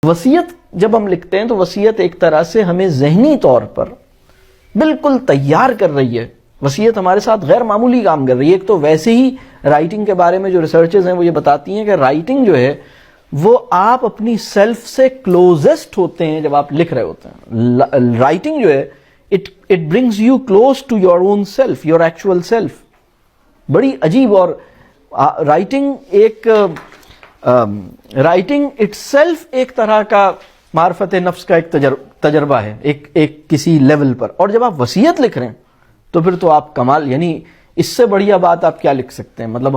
وصیت جب ہم لکھتے ہیں تو وصیت ایک طرح سے ہمیں ذہنی طور پر بالکل تیار کر رہی ہے. وصیت ہمارے ساتھ غیر معمولی کام کر رہی ہے. ایک تو ویسے ہی رائٹنگ کے بارے میں جو ریسرچز ہیں وہ یہ بتاتی ہیں کہ رائٹنگ جو ہے وہ آپ اپنی سیلف سے کلوزسٹ ہوتے ہیں جب آپ لکھ رہے ہوتے ہیں. رائٹنگ جو ہے it brings you close to your own self, your actual self. بڑی عجیب. اور رائٹنگ اٹ سیلف ایک طرح کا معرفت نفس کا ایک تجربہ ہے ایک کسی لیول پر. اور جب آپ وصیت لکھ رہے ہیں تو پھر تو آپ کمال, یعنی اس سے بڑھیا بات آپ کیا لکھ سکتے ہیں. مطلب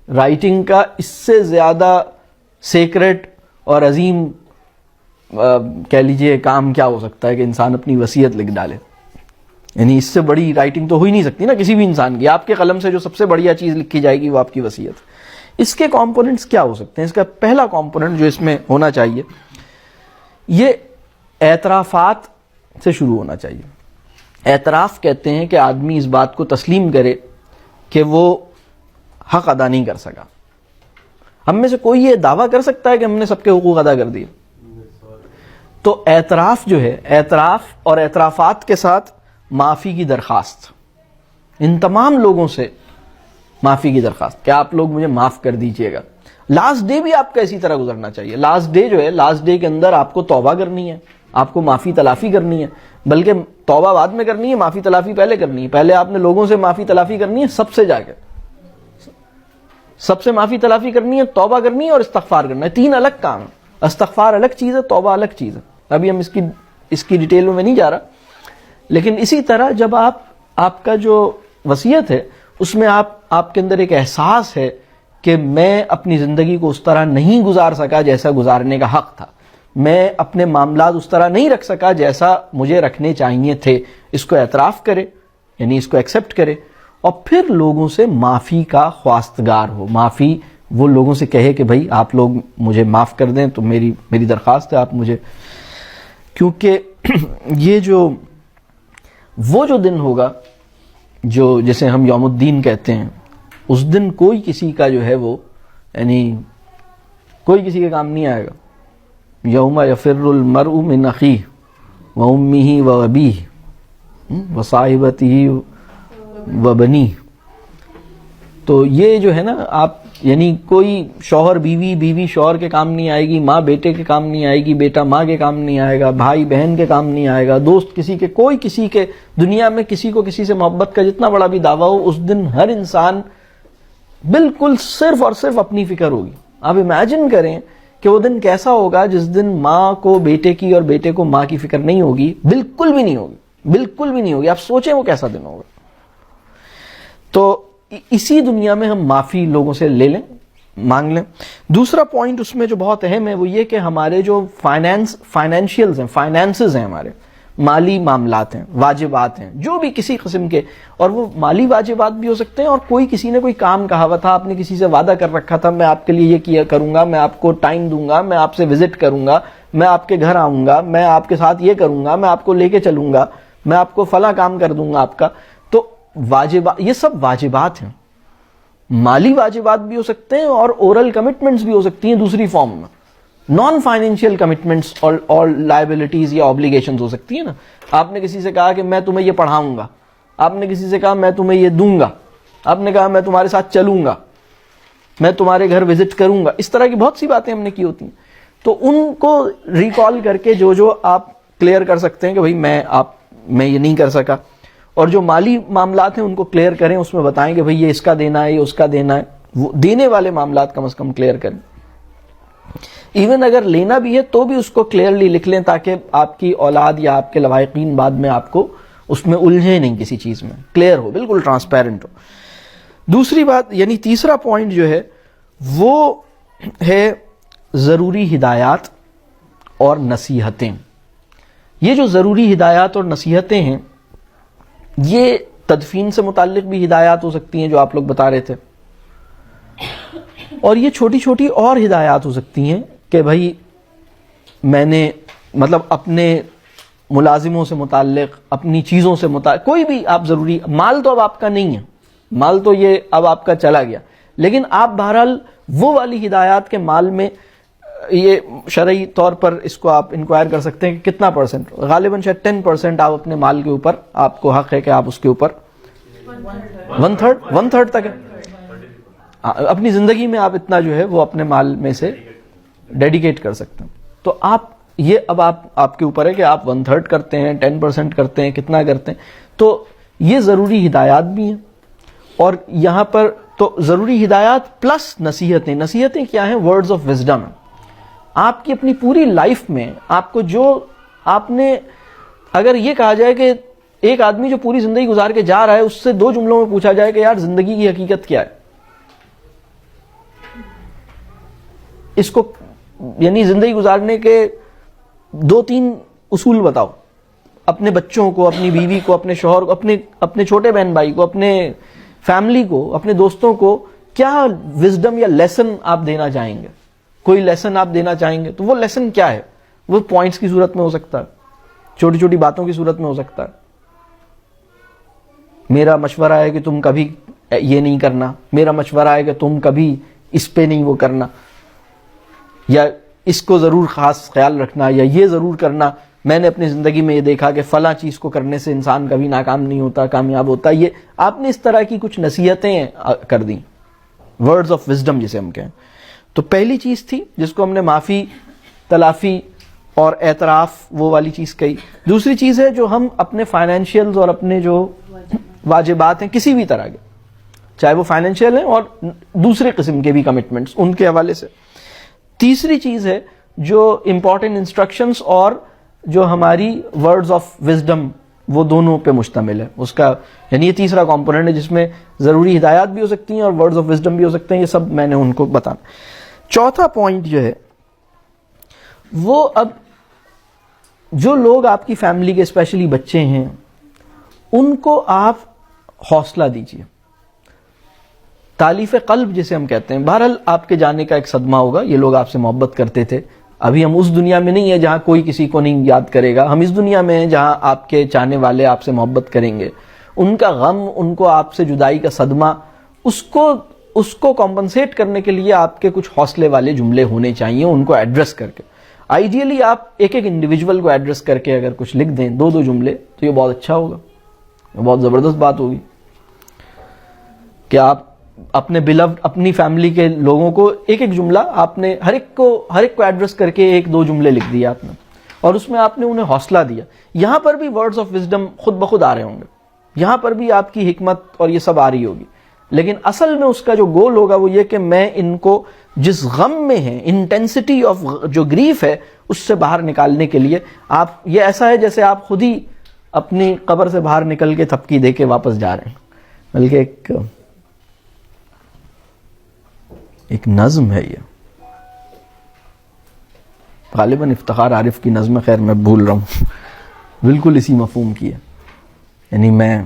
رائٹنگ کا اس سے زیادہ سیکرٹ اور عظیم کہہ لیجئے کام کیا ہو سکتا ہے کہ انسان اپنی وصیت لکھ ڈالے. یعنی اس سے بڑی رائٹنگ تو ہو ہی نہیں سکتی نا کسی بھی انسان کی. آپ کے قلم سے جو سب سے بڑھیا چیز لکھی جائے گی وہ آپ کی وصیت. اس کے کمپوننٹس کیا ہو سکتے ہیں؟ اس کا پہلا کمپوننٹ جو اس میں ہونا چاہیے یہ اعترافات سے شروع ہونا چاہیے. اعتراف کہتے ہیں کہ آدمی اس بات کو تسلیم کرے کہ وہ حق ادا نہیں کر سکا. ہم میں سے کوئی یہ دعویٰ کر سکتا ہے کہ ہم نے سب کے حقوق ادا کر دیے؟ تو اعتراف جو ہے, اعتراف اور اعترافات کے ساتھ معافی کی درخواست, ان تمام لوگوں سے معافی کی درخواست کہ آپ لوگ مجھے معاف کر دیجئے گا. لاسٹ ڈے بھی آپ کا اسی طرح گزرنا چاہیے. لاسٹ ڈے جو ہے, لاسٹ ڈے کے اندر آپ کو توبہ کرنی ہے, آپ کو معافی تلافی کرنی ہے. بلکہ توبہ بعد میں کرنی ہے, معافی تلافی پہلے کرنی ہے. پہلے آپ نے لوگوں سے معافی تلافی کرنی ہے, سب سے جا کے سب سے معافی تلافی کرنی ہے, توبہ کرنی ہے اور استغفار کرنا ہے. تین الگ کام ہیں. استغفار الگ چیز ہے, توبہ الگ چیز ہے. ابھی ہم اس کی ڈیٹیل میں نہیں جا رہا. لیکن اسی طرح جب آپ کا جو وصیت ہے اس میں آپ کے اندر ایک احساس ہے کہ میں اپنی زندگی کو اس طرح نہیں گزار سکا جیسا گزارنے کا حق تھا, میں اپنے معاملات اس طرح نہیں رکھ سکا جیسا مجھے رکھنے چاہیے تھے. اس کو اعتراف کرے, یعنی اس کو ایکسیپٹ کرے, اور پھر لوگوں سے معافی کا خواستگار ہو. معافی وہ لوگوں سے کہے کہ بھائی آپ لوگ مجھے معاف کر دیں, تو میری درخواست ہے آپ مجھے. کیونکہ یہ وہ جو دن ہوگا جو جسے ہم یوم الدین کہتے ہیں, اس دن کوئی کسی کا جو ہے وہ, یعنی کوئی کسی کے کام نہیں آئے گا. یوم یفر المرء من اخیہ وامہ وابیہ وصاحبتہ وبنیہ. تو یہ جو ہے نا, آپ یعنی کوئی شوہر بیوی شوہر کے کام نہیں آئے گی, ماں بیٹے کے کام نہیں آئے گی, بیٹا ماں کے کام نہیں آئے گا, بھائی بہن کے کام نہیں آئے گا, دوست کسی کے, کوئی کسی کے, دنیا میں کسی کو کسی سے محبت کا جتنا بڑا بھی دعویٰ ہو, اس دن ہر انسان بالکل صرف اور صرف اپنی فکر ہوگی. آپ امیجن کریں کہ وہ دن کیسا ہوگا جس دن ماں کو بیٹے کی اور بیٹے کو ماں کی فکر نہیں ہوگی, بالکل بھی نہیں ہوگی, بالکل بھی نہیں ہوگی. آپ سوچیں وہ کیسا دن ہوگا. تو اسی دنیا میں ہم معافی لوگوں سے لے لیں, مانگ لیں. دوسرا پوائنٹ اس میں جو بہت اہم ہے وہ یہ کہ ہمارے جو فائنینشیلز ہیں, فائنینسز ہیں, ہمارے مالی معاملات ہیں, واجبات ہیں, جو بھی کسی قسم کے, اور وہ مالی واجبات بھی ہو سکتے ہیں, اور کسی نے کوئی کام کہا ہوا تھا, آپ نے کسی سے وعدہ کر رکھا تھا, میں آپ کے لیے یہ کیا کروں گا, میں آپ کو ٹائم دوں گا, میں آپ سے وزٹ کروں گا, میں آپ کے گھر آؤں گا, میں آپ کے ساتھ یہ کروں گا, میں آپ کو لے کے چلوں گا, میں آپ کو فلاں کام کر دوں گا آپ کا. تو واجبات, یہ سب واجبات ہیں. مالی واجبات بھی ہو سکتے ہیں اور اورل کمٹمنٹس بھی ہو سکتی ہیں دوسری فارم میں. نان فائنینشیل کمٹمنٹس اور لائبلٹیز یا آبلیگیشنز ہو سکتی ہیں نا. آپ نے کسی سے کہا کہ میں تمہیں یہ پڑھاؤں گا, آپ نے کسی سے کہا میں تمہیں یہ دوں گا, آپ نے کہا میں تمہارے ساتھ چلوں گا, میں تمہارے گھر وزٹ کروں گا. اس طرح کی بہت سی باتیں ہم نے کی ہوتی ہیں. تو ان کو ریکال کر کے جو آپ کلیئر کر سکتے ہیں کہ بھائی میں یہ نہیں کر سکا, اور جو مالی معاملات ہیں ان کو کلیئر کریں, اس میں بتائیں کہ بھئی یہ اس کا دینا ہے, یہ اس کا دینا ہے. وہ دینے والے معاملات کم از کم کلیئر کریں. ایون اگر لینا بھی ہے تو بھی اس کو کلیئرلی لکھ لیں تاکہ آپ کی اولاد یا آپ کے لواحقین بعد میں آپ کو اس میں الجھے نہیں, کسی چیز میں کلیئر ہو, بالکل ٹرانسپیرنٹ ہو. دوسری بات, یعنی تیسرا پوائنٹ جو ہے وہ ہے ضروری ہدایات اور نصیحتیں. یہ جو ضروری ہدایات اور نصیحتیں ہیں یہ تدفین سے متعلق بھی ہدایات ہو سکتی ہیں جو آپ لوگ بتا رہے تھے, اور یہ چھوٹی چھوٹی اور ہدایات ہو سکتی ہیں کہ بھائی میں نے مطلب اپنے ملازموں سے متعلق, اپنی چیزوں سے متعلق, کوئی بھی آپ ضروری, مال تو اب آپ کا نہیں ہے, مال تو یہ اب آپ کا چلا گیا, لیکن آپ بہرحال وہ والی ہدایات کے مال میں یہ شرعی طور پر اس کو آپ انکوائر کر سکتے ہیں کہ کتنا پرسنٹ، غالباً شاید 10% آپ اپنے مال کے اوپر آپ کو حق ہے کہ آپ اس کے اوپر 1/3 تک ہے اپنی زندگی میں آپ اتنا جو ہے وہ اپنے مال میں سے ڈیڈیکیٹ کر سکتے ہیں. تو آپ یہ اب آپ کے اوپر ہے کہ آپ 1/3 کرتے ہیں، 10% کرتے ہیں، کتنا کرتے ہیں. تو یہ ضروری ہدایات بھی ہیں. اور یہاں پر تو ضروری ہدایات پلس نصیحتیں کیا ہیں؟ Words of wisdom. آپ کی اپنی پوری لائف میں آپ کو جو آپ نے، اگر یہ کہا جائے کہ ایک آدمی جو پوری زندگی گزار کے جا رہا ہے اس سے 2 جملوں میں پوچھا جائے کہ یار زندگی کی حقیقت کیا ہے، اس کو یعنی زندگی گزارنے کے 2-3 اصول بتاؤ اپنے بچوں کو، اپنی بیوی کو، اپنے شوہر کو، اپنے چھوٹے بہن بھائی کو، اپنے فیملی کو، اپنے دوستوں کو کیا وزڈم یا لیسن آپ دینا چاہیں گے؟ کوئی لیسن آپ دینا چاہیں گے تو وہ لیسن کیا ہے؟ وہ پوائنٹس کی صورت میں ہو سکتا ہے، چھوٹی چھوٹی باتوں کی صورت میں ہو سکتا ہے. میرا مشورہ ہے کہ تم کبھی یہ نہیں کرنا، میرا مشورہ ہے کہ تم کبھی اس پہ نہیں وہ کرنا، یا اس کو ضرور خاص خیال رکھنا، یا یہ ضرور کرنا. میں نے اپنی زندگی میں یہ دیکھا کہ فلاں چیز کو کرنے سے انسان کبھی ناکام نہیں ہوتا، کامیاب ہوتا. یہ آپ نے اس طرح کی کچھ نصیحتیں کر دیں، ورڈز آف وزڈم جسے ہم کہیں. تو پہلی چیز تھی جس کو ہم نے معافی، تلافی اور اعتراف وہ والی چیز کہی. دوسری چیز ہے جو ہم اپنے فائنینشیلز اور اپنے جو واجبات ہیں کسی بھی طرح کے، چاہے وہ فائنینشیل ہیں اور دوسرے قسم کے بھی کمٹمنٹس، ان کے حوالے سے. تیسری چیز ہے جو امپورٹنٹ انسٹرکشنز اور جو ہماری ورڈز آف وزڈم وہ دونوں پہ مشتمل ہے. اس کا یعنی یہ تیسرا کمپوننٹ ہے جس میں ضروری ہدایات بھی ہو سکتی ہیں اور ورڈز آف وزڈم بھی ہو سکتے ہیں. یہ سب میں نے ان کو بتانا. چوتھا پوائنٹ جو ہے وہ، اب جو لوگ آپ کی فیملی کے اسپیشلی بچے ہیں ان کو آپ حوصلہ دیجیے، تالیف قلب جسے ہم کہتے ہیں. بہرحال آپ کے جانے کا ایک صدمہ ہوگا، یہ لوگ آپ سے محبت کرتے تھے. ابھی ہم اس دنیا میں نہیں ہیں جہاں کوئی کسی کو نہیں یاد کرے گا، ہم اس دنیا میں ہیں جہاں آپ کے چاہنے والے آپ سے محبت کریں گے. ان کا غم، ان کو آپ سے جدائی کا صدمہ، اس کو کمپنسیٹ کرنے کے لیے آپ کے کچھ حوصلے والے جملے ہونے چاہیے، ان کو ایڈریس کر کے. آئیڈیلی آپ ایک انڈیویجول کو ایڈریس کر کے اگر کچھ لکھ دیں 2 جملے تو یہ بہت اچھا ہوگا، بہت زبردست بات ہوگی کہ آپ اپنے بلوڈ، اپنی فیملی کے لوگوں کو ایک جملہ آپ نے ہر ایک کو ایڈریس کر کے 1-2 جملے لکھ دیا آپ نے، اور اس میں آپ نے انہیں حوصلہ دیا. یہاں پر بھی ورڈز آف وزڈم خود بخود آ رہے ہوں گے، یہاں پر بھی آپ کی حکمت اور یہ سب آ رہی ہوگی. لیکن اصل میں اس کا جو گول ہوگا وہ یہ کہ میں ان کو جس غم میں ہیں، انٹینسٹی آف جو گریف ہے، اس سے باہر نکالنے کے لیے آپ، یہ ایسا ہے جیسے آپ خود ہی اپنی قبر سے باہر نکل کے تھپکی دے کے واپس جا رہے ہیں. بلکہ ایک نظم ہے، یہ غالباً افتخار عارف کی نظم، خیر میں بھول رہا ہوں، بالکل اسی مفہوم کی ہے. یعنی میں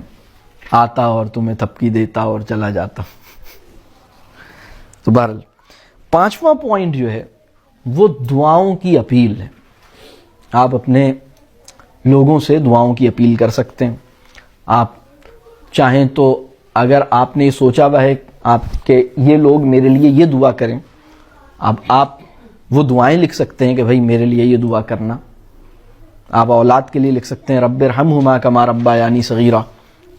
آتا اور تمہیں تھپکی دیتا اور چلا جاتا. تو بہرحال 5واں پوائنٹ جو ہے وہ دعاؤں کی اپیل ہے. آپ اپنے لوگوں سے دعاؤں کی اپیل کر سکتے ہیں. آپ چاہیں تو اگر آپ نے یہ سوچا ہوا ہے آپ کے یہ لوگ میرے لیے یہ دعا کریں، اب آپ وہ دعائیں لکھ سکتے ہیں کہ بھائی میرے لیے یہ دعا کرنا. آپ اولاد کے لیے لکھ سکتے ہیں رب ارحمہما کما ربیانی صغیرا.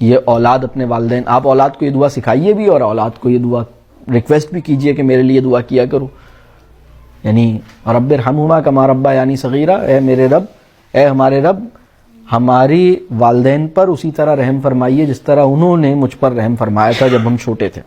یہ اولاد اپنے والدین، آپ اولاد کو یہ دعا سکھائیے بھی اور اولاد کو یہ دعا ریکویسٹ بھی کیجئے کہ میرے لیے دعا کیا کرو. یعنی رب ارحمہما کما ربیانی صغیرا، اے میرے رب، اے ہمارے رب، ہماری والدین پر اسی طرح رحم فرمائیے جس طرح انہوں نے مجھ پر رحم فرمایا تھا جب ہم چھوٹے تھے.